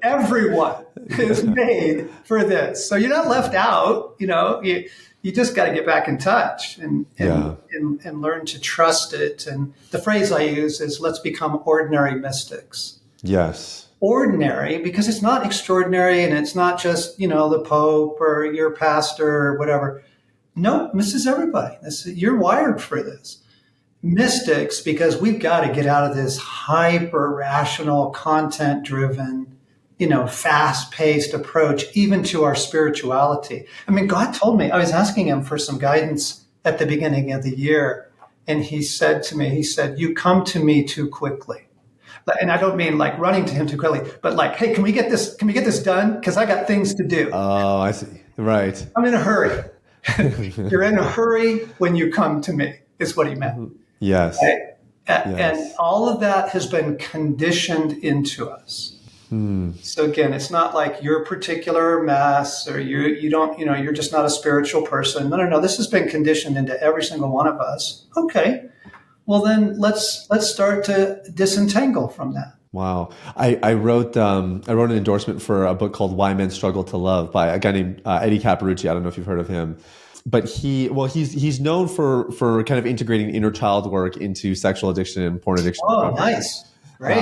Everyone is made for this. So you're not left out, you just got to get back in touch and learn to trust it. And the phrase I use is let's become ordinary mystics. Yes. Ordinary because it's not extraordinary and it's not just, the Pope or your pastor or whatever. No, this is everybody. You're wired for this. Mystics, because we've got to get out of this hyper-rational, content-driven, fast-paced approach, even to our spirituality. I mean, God told me, I was asking him for some guidance at the beginning of the year, and he said to me, you come to me too quickly. And I don't mean like running to him too quickly, but like, hey, can we get this done? Because I got things to do. Oh, I see. Right. I'm in a hurry. You're in a hurry when you come to me, is what he meant. Yes. Right? Yes. And all of that has been conditioned into us. So again, it's not like your particular mess or you don't, you're just not a spiritual person. No. This has been conditioned into every single one of us. Okay. Well, then let's start to disentangle from that. Wow. I wrote an endorsement for a book called Why Men Struggle to Love by a guy named Eddie Caparucci. I don't know if you've heard of him. But he's known for kind of integrating inner child work into sexual addiction and porn addiction. Oh, nice. Great.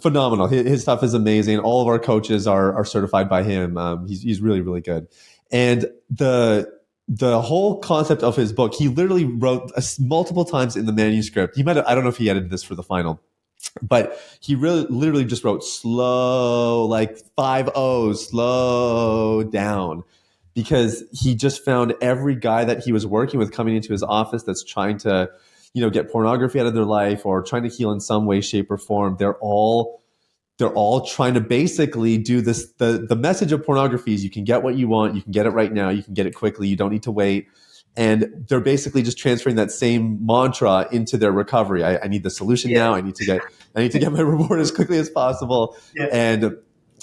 Phenomenal. His stuff is amazing. All of our coaches are certified by him. He's really, really good. And the whole concept of his book, he literally wrote multiple times in the manuscript. He might have, I don't know if he edited this for the final, but he really literally just wrote slow, like 5 O's, slow down, because he just found every guy that he was working with coming into his office that's trying to, get pornography out of their life or trying to heal in some way, shape, or form. They're all trying to basically do this. The message of pornography is you can get what you want, you can get it right now, you can get it quickly, you don't need to wait. And they're basically just transferring that same mantra into their recovery. I need the solution now. I need to get my reward as quickly as possible. Yeah. And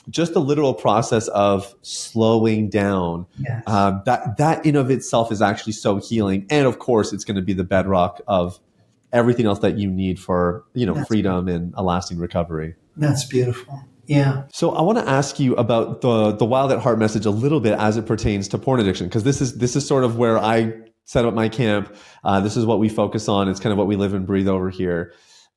just the literal process of slowing down, Yes. that in of itself is actually so healing. And of course, it's going to be the bedrock of everything else that you need for freedom and a lasting recovery. That's beautiful. Yeah. So I want to ask you about the Wild at Heart message a little bit as it pertains to porn addiction, because this is sort of where I set up my camp. This is what we focus on. It's kind of what we live and breathe over here.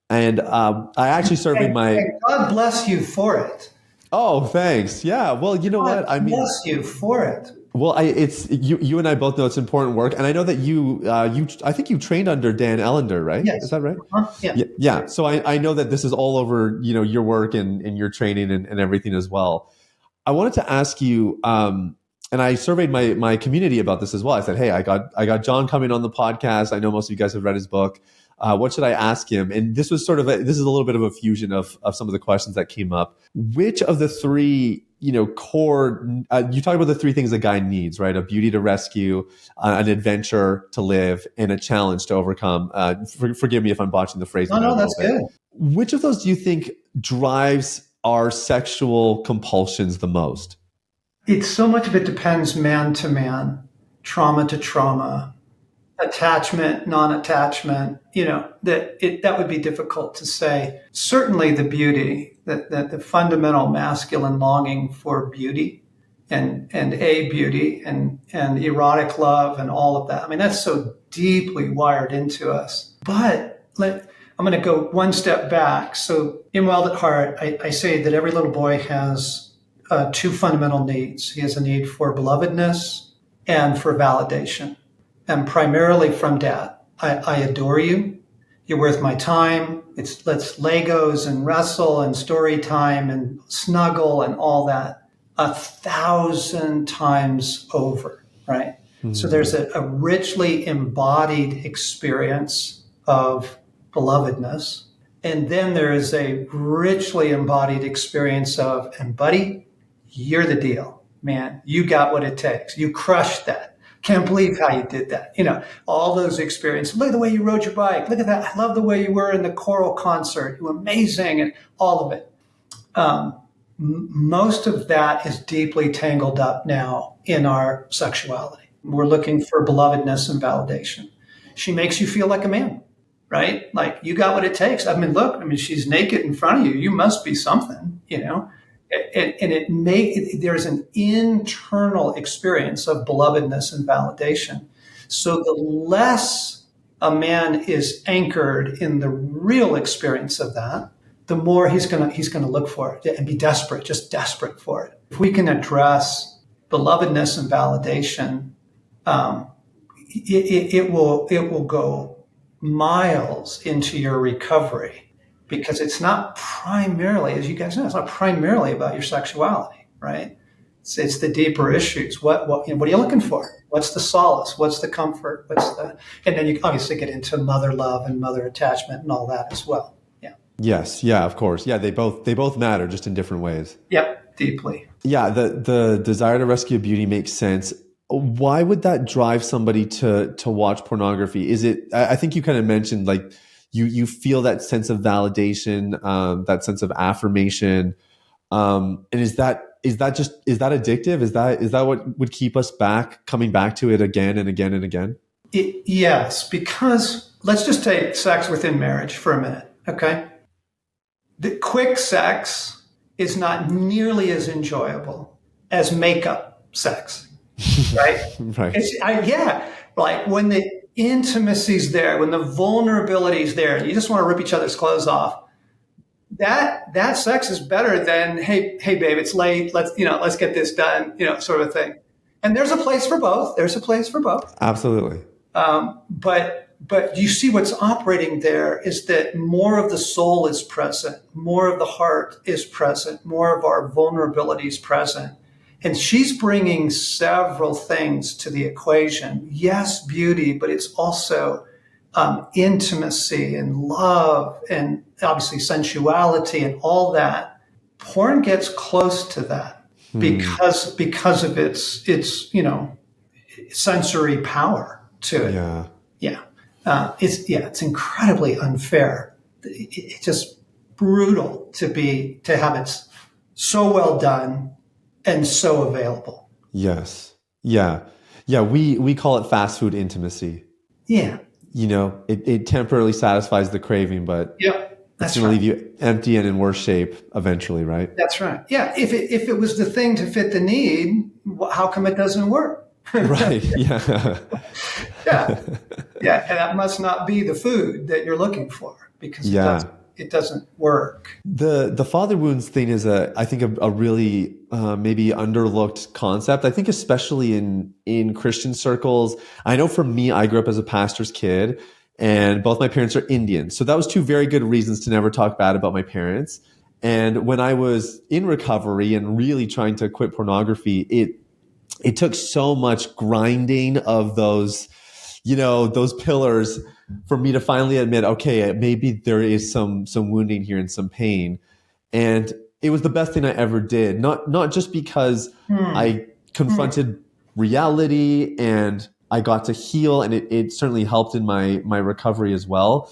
And I actually surveyed my. God bless you for it. Oh, thanks. Yeah. Well, you know what? I mean, bless you for it. Well, it's you and I both know it's important work, and I know that I think you trained under Dan Ellender, right? Yes. Is that right? Yeah. Yeah. So I know that this is all over, your work and your training and everything as well. I wanted to ask you, and I surveyed my community about this as well. I said, hey, I got John coming on the podcast. I know most of you guys have read his book. What should I ask him? And this was this is a little bit of a fusion of some of the questions that came up. Which of the three, core, you talk about the three things a guy needs, right? A beauty to rescue, an adventure to live, and a challenge to overcome. Forgive me if I'm botching the phrasing. No, that's good. Which of those do you think drives our sexual compulsions the most? It's so much of it depends man to man, trauma to trauma, attachment, non-attachment, that would be difficult to say. Certainly the beauty, that the fundamental masculine longing for beauty and a beauty and erotic love and all of that. I mean, that's so deeply wired into us. But I'm going to go one step back. So in Wild at Heart, I say that every little boy has two fundamental needs. He has a need for belovedness and for validation. And primarily from dad. I adore you. You're worth my time. Let's Legos and wrestle and story time and snuggle and all that 1,000 times over, right? Mm-hmm. So there's a richly embodied experience of belovedness. And then there is a richly embodied experience of, and buddy, you're the deal, man. You got what it takes. You crushed that. Can't believe how you did that. All those experiences. Look at the way you rode your bike. Look at that. I love the way you were in the choral concert. You were amazing, and all of it. Most of that is deeply tangled up now in our sexuality. We're looking for belovedness and validation. She makes you feel like a man, right? Like you got what it takes. Look, she's naked in front of you. You must be something, And there's an internal experience of belovedness and validation. So the less a man is anchored in the real experience of that, the more he's gonna look for it and be desperate, just desperate for it. If we can address belovedness and validation, it will go miles into your recovery. Because it's not primarily, as you guys know, it's not primarily about your sexuality, right? It's the deeper issues. What are you looking for? What's the solace? What's the comfort? And then you obviously get into mother love and mother attachment and all that as well. Yeah. Yes. Yeah. Of course. Yeah. They both matter, just in different ways. Yep. Deeply. Yeah. The desire to rescue beauty makes sense. Why would that drive somebody to watch pornography? Is it? I think you kind of mentioned like. You feel that sense of validation, that sense of affirmation, and is that addictive? Is that what would keep us coming back to it again and again and again? Yes, because let's just take sex within marriage for a minute, okay? The quick sex is not nearly as enjoyable as makeup sex, right? Right. Like when the intimacy's there, when the vulnerability's there, and you just want to rip each other's clothes off, that sex is better than hey babe, it's late, let's get this done, sort of thing. And there's a place for both. There's a place for both. Absolutely. But you see what's operating there is that more of the soul is present, more of the heart is present, more of our vulnerability is present. And she's bringing several things to the equation. Yes, beauty, but it's also intimacy and love and obviously sensuality and all that. Porn gets close to that because of its sensory power to it. Yeah. It's incredibly unfair. It's just brutal to have it so well done and so available. Yes. Yeah. Yeah. We call it fast food intimacy. Yeah. It temporarily satisfies the craving, but it's going to leave you empty and in worse shape eventually, right? That's right. Yeah. If it was the thing to fit the need, how come it doesn't work? Right. Yeah. Yeah. Yeah. And that must not be the food that you're looking for because it doesn't work. The father wounds thing is I think a really maybe underlooked concept. I think especially in Christian circles. I know for me, I grew up as a pastor's kid and both my parents are Indian. So that was two very good reasons to never talk bad about my parents. And when I was in recovery and really trying to quit pornography, it took so much grinding of those pillars for me to finally admit, okay, maybe there is some wounding here and some pain. And it was the best thing I ever did. Not just because I confronted reality and I got to heal, and it certainly helped in my recovery as well.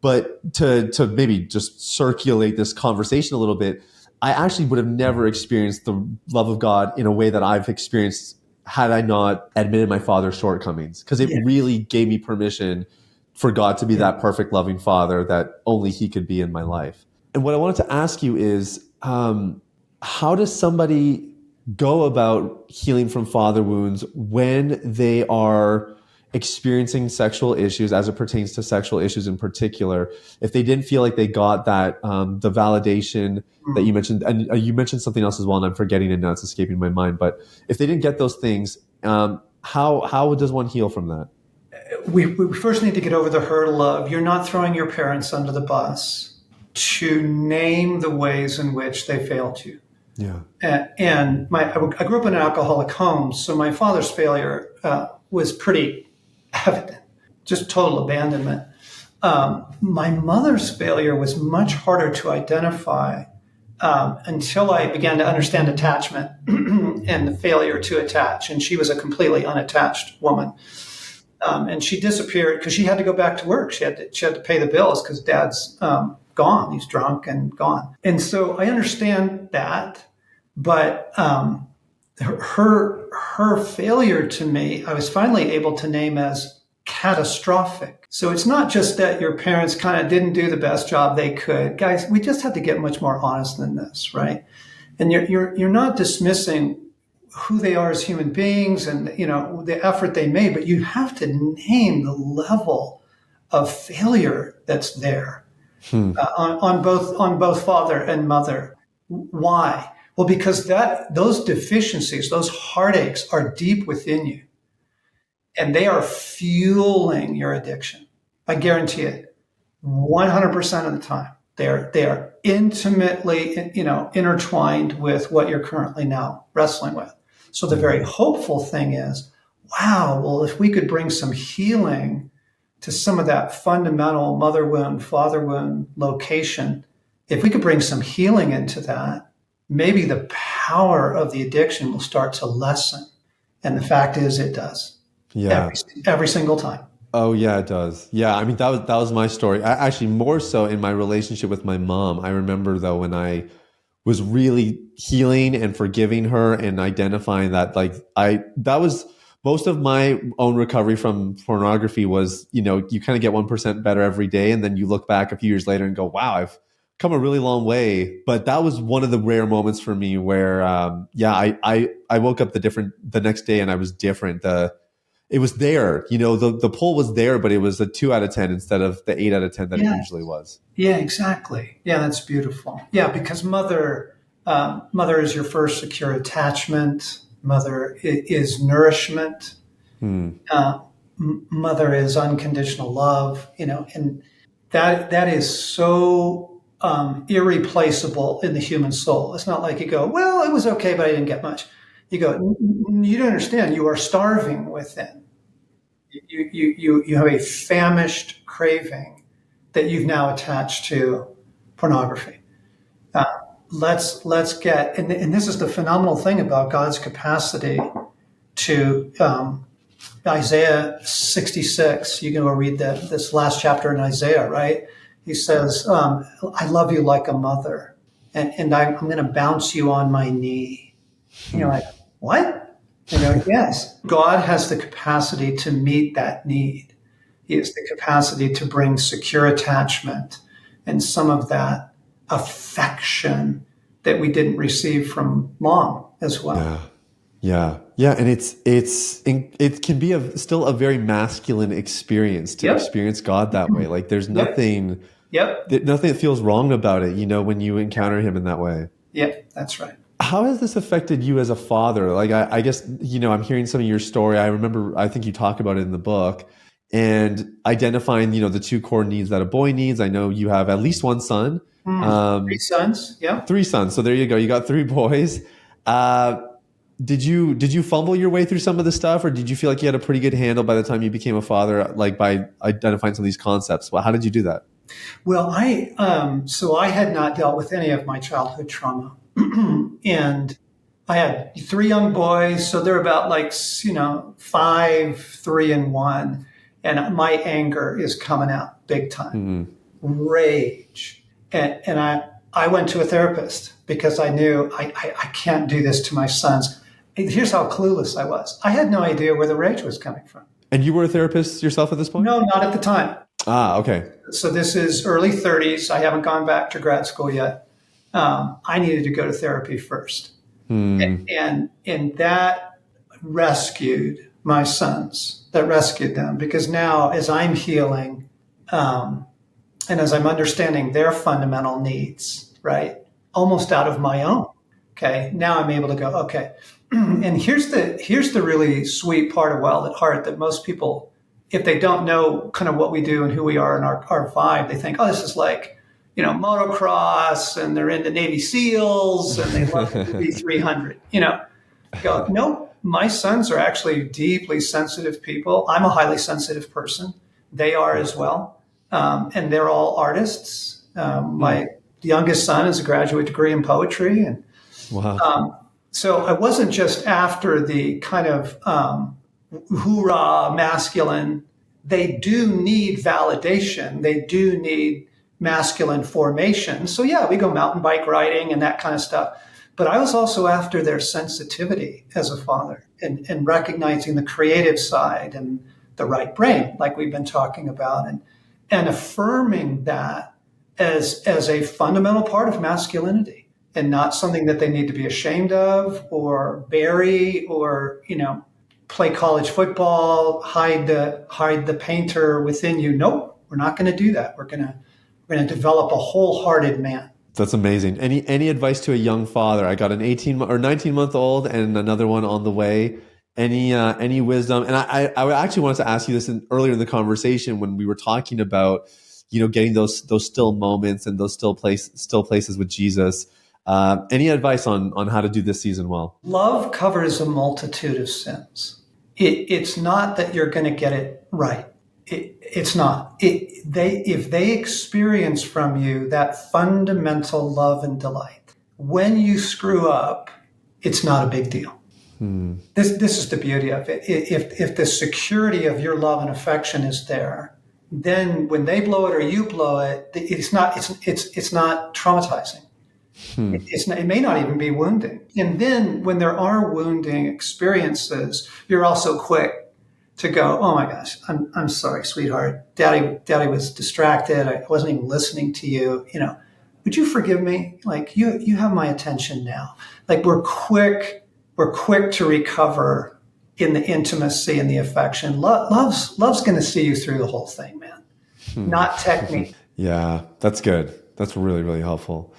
But to maybe just circulate this conversation a little bit, I actually would have never experienced the love of God in a way that I've experienced had I not admitted my father's shortcomings, because it really gave me permission for God to be that perfect, loving father that only he could be in my life. And what I wanted to ask you is, how does somebody go about healing from father wounds when they are experiencing sexual issues, as it pertains to sexual issues in particular, if they didn't feel like they got that, the validation that you mentioned, and you mentioned something else as well, and I'm forgetting it now, it's escaping my mind, but if they didn't get those things, how does one heal from that? We first need to get over the hurdle of you're not throwing your parents under the bus, to name the ways in which they failed you. Yeah. And I grew up in an alcoholic home, so my father's failure was pretty evident, just total abandonment. My mother's failure was much harder to identify until I began to understand attachment and the failure to attach. And she was a completely unattached woman. And she disappeared because she had to go back to work. She had to pay the bills because Dad's gone. He's drunk and gone. And so I understand that, but her failure to me, I was finally able to name as catastrophic. So it's not just that your parents kind of didn't do the best job they could. Guys, we just have to get much more honest than this, right? And you're not dismissing who they are as human beings and the effort they made, but you have to name the level of failure that's there on both father and mother. Why? Well, because those deficiencies, those heartaches are deep within you, and they are fueling your addiction. I guarantee it, 100% of the time. They are intimately, intertwined with what you're currently now wrestling with. So the very hopeful thing is, wow, well, if we could bring some healing to some of that fundamental mother wound, father wound location, if we could bring some healing into that, maybe the power of the addiction will start to lessen. And the fact is, it does. Yeah. Every single time. Oh yeah, it does. Yeah. I mean, that was my story. Actually, more so in my relationship with my mom. I remember though, when I was really healing and forgiving her and identifying that, that was most of my own recovery from pornography was, you kind of get 1% better every day. And then you look back a few years later and go, wow, I've come a really long way. But that was one of the rare moments for me where, I woke up the next day and I was different. It was there, the pull was there, but it was a 2 out of 10 instead of the 8 out of 10 that it usually was. Yeah, exactly. Yeah, that's beautiful. Yeah, because mother is your first secure attachment. Mother is nourishment. Hmm. Mother is unconditional love, and that is so irreplaceable in the human soul. It's not like you go, well, it was okay, but I didn't get much. You go, you don't understand. You are starving within. You have a famished craving that you've now attached to pornography. Uh, let's get, and this is the phenomenal thing about God's capacity to Isaiah 66. You can go read this last chapter in Isaiah, right? He says, I love you like a mother, and I'm going to bounce you on my knee. And you're like, what? You go, yes. God has the capacity to meet that need. He has the capacity to bring secure attachment and some of that affection that we didn't receive from mom as well. Yeah, and it can be still a very masculine experience to experience God that way. Like there's nothing, nothing that feels wrong about it. When you encounter Him in that way. Yep, that's right. How has this affected you as a father? Like I guess I'm hearing some of your story. I remember I think you talk about it in the book, and identifying the two core needs that a boy needs. I know you have at least one son. 3 sons. Yeah, 3 sons. So there you go. You got 3 boys. Did you fumble your way through some of the stuff, or did you feel like you had a pretty good handle by the time you became a father, like by identifying some of these concepts? Well, how did you do that? Well, so I had not dealt with any of my childhood trauma, and I had 3 young boys, so they're about 5, 3, and 1, and my anger is coming out big time, rage, and I went to a therapist because I knew I can't do this to my sons. Here's how clueless I was. I had no idea where the rage was coming from. And you were a therapist yourself at this point? No, not at the time. Okay. So this is early 30s. I haven't gone back to grad school yet. I needed to go to therapy first. And that rescued my sons. That rescued them. Because now as I'm healing and as I'm understanding their fundamental needs, right, almost out of my own, okay, now I'm able to go, okay. And here's the really sweet part of Wild at Heart that most people, if they don't know kind of what we do and who we are and our vibe, they think, oh, this is like, motocross, and they're into Navy SEALs and they love the B300. Go, no, my sons are actually deeply sensitive people. I'm a highly sensitive person. They are as well. And they're all artists. My youngest son has a graduate degree in poetry. And wow. So I wasn't just after the kind of hoorah masculine. They do need validation. They do need masculine formation. So yeah, we go mountain bike riding and that kind of stuff. But I was also after their sensitivity as a father and recognizing the creative side and the right brain, like we've been talking about, and affirming that as a fundamental part of masculinity and not something that they need to be ashamed of or bury or, play college football, hide the painter within you. Nope, we're not going to do that. We're going to develop a wholehearted man. That's amazing. Any advice to a young father? I got an 18 or 19-month-old and another one on the way. Any wisdom? And I actually wanted to ask you this earlier in the conversation when we were talking about, getting those still moments and those still places with Jesus. Any advice on how to do this season well? Love covers a multitude of sins. It's not that you're going to get it right. It's not. If they experience from you that fundamental love and delight, when you screw up, it's not a big deal. This is the beauty of it. If the security of your love and affection is there, then when they blow it or you blow it, it's not traumatizing. It may not even be wounding. And then when there are wounding experiences, you're also quick to go, oh my gosh, I'm sorry, sweetheart. Daddy was distracted. I wasn't even listening to you. Would you forgive me? Like you have my attention now. Like we're quick to recover in the intimacy and the affection. Love's going to see you through the whole thing, man. Not technique. Yeah, that's good. That's really, really helpful.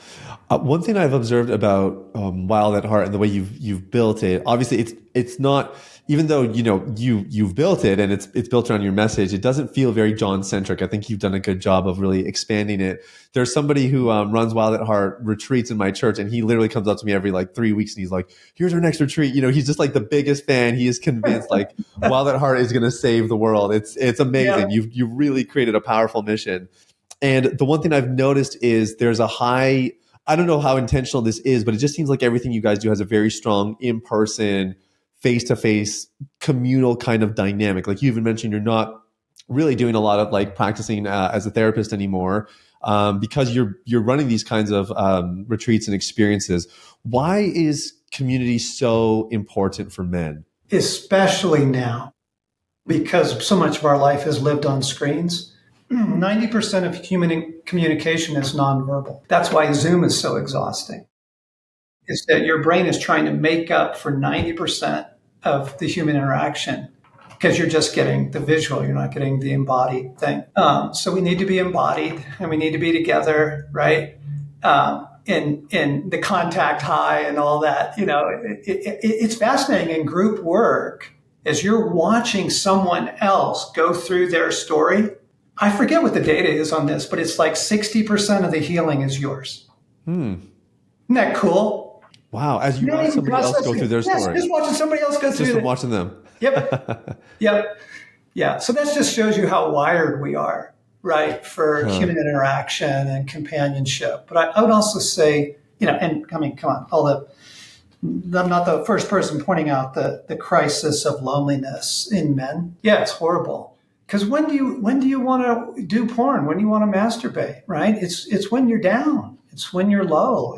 One thing I've observed about Wild at Heart and the way you've built it, obviously it's not, even though you've built it and it's built around your message, it doesn't feel very John centric. I think you've done a good job of really expanding it. There's somebody who runs Wild at Heart retreats in my church, and he literally comes up to me every like 3 weeks and he's like, "Here's our next retreat." He's just like the biggest fan. He is convinced like Wild at Heart is going to save the world. It's amazing. Yeah. You've really created a powerful mission. And the one thing I've noticed is there's a high, I don't know how intentional this is, but it just seems like everything you guys do has a very strong in-person, face-to-face, communal kind of dynamic. Like you even mentioned, you're not really doing a lot of like practicing as a therapist anymore because you're running these kinds of retreats and experiences. Why is community so important for men? Especially now, because so much of our life is lived on screens. 90% of human communication is nonverbal. That's why Zoom is so exhausting. Is that your brain is trying to make up for 90% of the human interaction because you're just getting the visual, you're not getting the embodied thing. So we need to be embodied and we need to be together, right? In the contact high and all that. It's fascinating in group work as you're watching someone else go through their story. I forget what the data is on this, but it's like 60% of the healing is yours. Isn't that cool? Wow. As you watch somebody else go through their story. Just watching somebody else go through it. Just watching them. Yep. Yeah. So that just shows you how wired we are, right, for human interaction and companionship. But I would also say, and I mean, come on, I'm not the first person pointing out the crisis of loneliness in men. Yeah, it's horrible. Because when do you want to do porn? When do you want to masturbate? Right? It's when you're down. It's when you're low.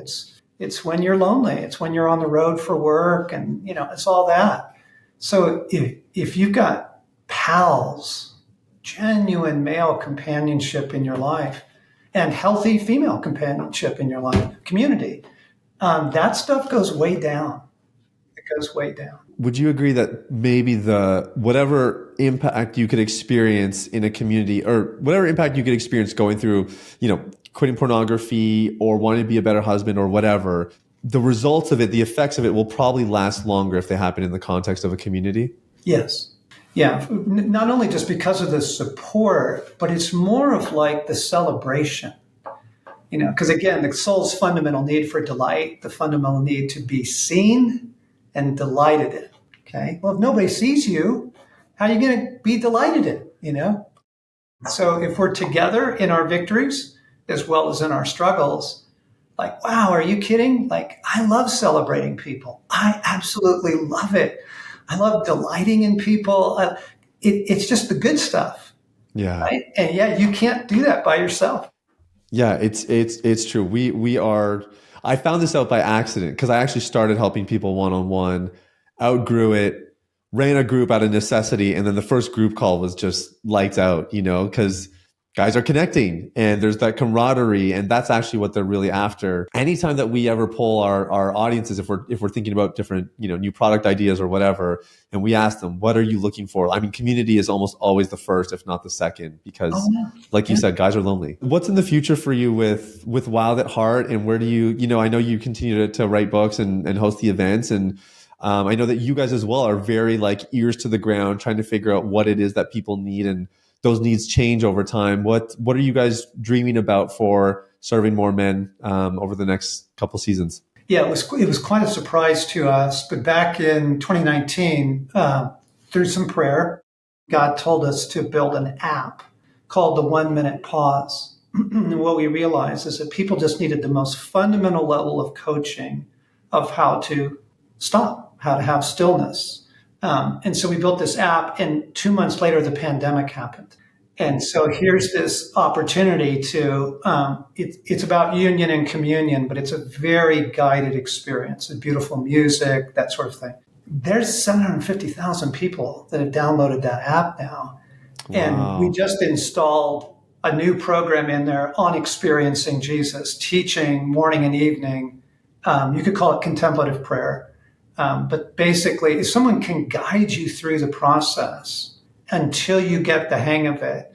It's when you're lonely. It's when you're on the road for work, and it's all that. So if you've got pals, genuine male companionship in your life, and healthy female companionship in your life, community, that stuff goes way down. It goes way down. Would you agree that maybe whatever impact you could experience in a community, or whatever impact you could experience going through, quitting pornography or wanting to be a better husband or whatever, the results of it, the effects of it will probably last longer if they happen in the context of a community? Yes. Yeah. Not only just because of the support, but it's more of like the celebration. Because again, the soul's fundamental need for delight, the fundamental need to be seen and delighted in. Okay. Well, if nobody sees you, how are you going to be delighted in? So if we're together in our victories as well as in our struggles, like, wow, are you kidding? Like, I love celebrating people. I absolutely love it. I love delighting in people. It's just the good stuff. Yeah. Right? And yeah, you can't do that by yourself. Yeah, it's true. We are. I found this out by accident because I actually started helping people one-on-one, outgrew it, ran a group out of necessity, and then the first group call was just lights out. Because guys are connecting and there's that camaraderie, and that's actually what they're really after. Anytime that we ever poll our audiences, if we're thinking about different new product ideas or whatever, and we ask them, what are you looking for? I mean, community is almost always the first, if not the second, because like you said, guys are lonely. What's in the future for you with Wild at Heart, and where do you I know you continue to write books and host the events, and I know that you guys as well are very like ears to the ground, trying to figure out what it is that people need, and those needs change over time. What are you guys dreaming about for serving more men over the next couple seasons? Yeah, it was quite a surprise to us. But back in 2019, through some prayer, God told us to build an app called the 1 Minute Pause. And what we realized is that people just needed the most fundamental level of coaching of how to stop, how to have stillness. And so we built this app, and 2 months later, the pandemic happened. And so here's this opportunity to, it's about union and communion, but it's a very guided experience, with beautiful music, that sort of thing. There's 750,000 people that have downloaded that app now. Wow. And we just installed a new program in there on experiencing Jesus, teaching morning and evening. You could call it contemplative prayer. But basically, if someone can guide you through the process until you get the hang of it,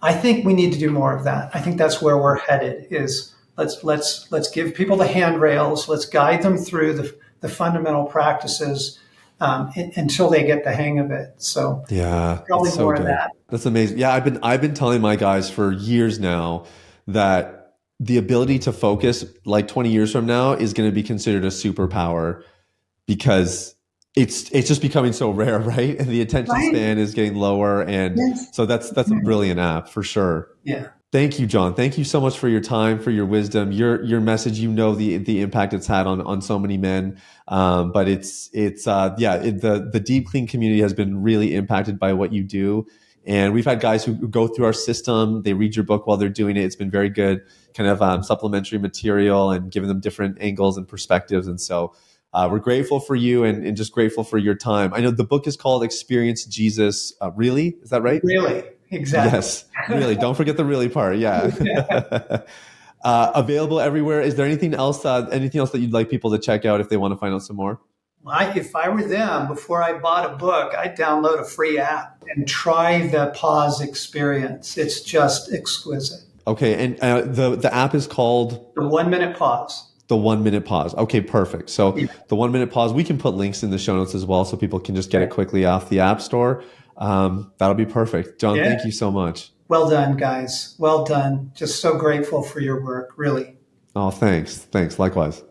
I think we need to do more of that. I think that's where we're headed, is Let's give people the handrails. Let's guide them through the fundamental practices until they get the hang of it. So Yeah, probably that's so more of good. that. That's amazing. Yeah, I've been telling my guys for years now that the ability to focus like 20 years from now is going to be considered a superpower because it's just becoming so rare, right? And the attention Right? span is getting lower, and Yes. so that's a brilliant app for sure. Yeah. Thank you, John. Thank you so much for your time, for your wisdom, your message. You know the impact it's had on so many men. But the deep clean community has been really impacted by what you do. And we've had guys who go through our system. They read your book while they're doing it. It's been very good, kind of supplementary material and giving them different angles and perspectives. And so we're grateful for you and just grateful for your time. I know the book is called Experience Jesus. Really? Is that right? Really. Exactly. Yes, really. Don't forget the really part. Yeah. Available everywhere. Is there anything else? Anything else that you'd like people to check out if they want to find out some more? If I were them, before I bought a book, I'd download a free app and try the pause experience. It's just exquisite. Okay, and the app is called The 1 minute pause. the 1 minute pause. Okay, perfect. So Yeah. the 1 minute pause. We can put links in the show notes as well, so people can just get it Okay. quickly off the App Store. That'll be perfect. John, Yeah. thank you so much. Well done, guys. Well done. Just so grateful for your work, really. Oh, thanks. Thanks. Likewise.